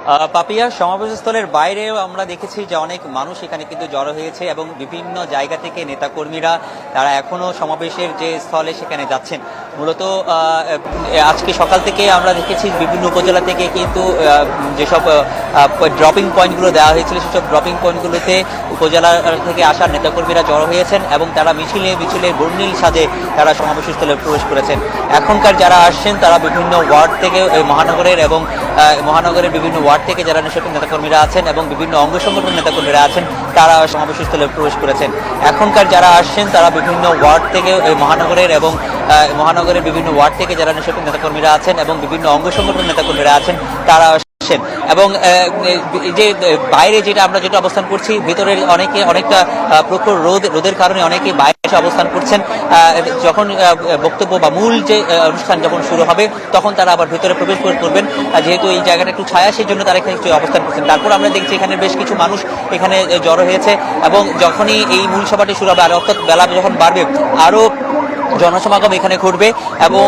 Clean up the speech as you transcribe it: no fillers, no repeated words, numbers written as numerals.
পাপিয়া সমাবেশস্থলের বাইরেও আমরা দেখেছি যে অনেক মানুষ এখানে কিন্তু জড়ো হয়েছে এবং বিভিন্ন জায়গা থেকে নেতাকর্মীরা তারা এখনো সমাবেশের যে স্থলে সেখানে যাচ্ছেন। মূলত আজকে সকাল থেকে আমরা দেখেছি বিভিন্ন উপজেলা থেকে কিন্তু যেসব ড্রপিং পয়েন্টগুলো দেওয়া হয়েছিল সেসব ড্রপিং পয়েন্টগুলোতে উপজেলা থেকে আসা নেতাকর্মীরা জড়ো হয়েছেন এবং তারা মিছিলে বর্ণিল সাজে তারা সমাবেশস্থলে প্রবেশ করেছেন। এখনকার যারা আসছেন তারা বিভিন্ন ওয়ার্ড থেকে মহানগরের এবং মহানগরের বিভিন্ন ওয়ার্ড থেকে যারা নেতাকর্মীরা আছেন এবং বিভিন্ন অঙ্গ সংগঠন নেতাকর্মীরা আছেন তারা সমাবেশস্থলে প্রবেশ করেছেন। এখনকার যারা আসছেন তারা বিভিন্ন ওয়ার্ড থেকে মহানগরের এবং মহানগরের বিভিন্ন ওয়ার্ড থেকে যারা নেতাকর্মীরা আছেন এবং বিভিন্ন অঙ্গ সংগঠন নেতাকর্মীরা আছেন তারা এবং যে বাইরে যেটা অবস্থান করছি ভিতরে অনেকটা প্রখর রোদের কারণে অনেকে বাইরে এসে অবস্থান করছেন। যখন বক্তব্য বা মূল যে অনুষ্ঠান যখন শুরু হবে তখন তারা আবার ভিতরে প্রবেশ করবেন, যেহেতু এই জায়গাটা একটু ছায়া সেই জন্য তারা এখানে অবস্থান করছেন। তারপর আমরা দেখছি এখানে বেশ কিছু মানুষ এখানে জড়ো হয়েছে এবং যখনই এই মূল সভাটি শুরু হবে আর অর্থাৎ বেলা যখন বাড়বে আরো জনসমাগম এখানে ঘটবে এবং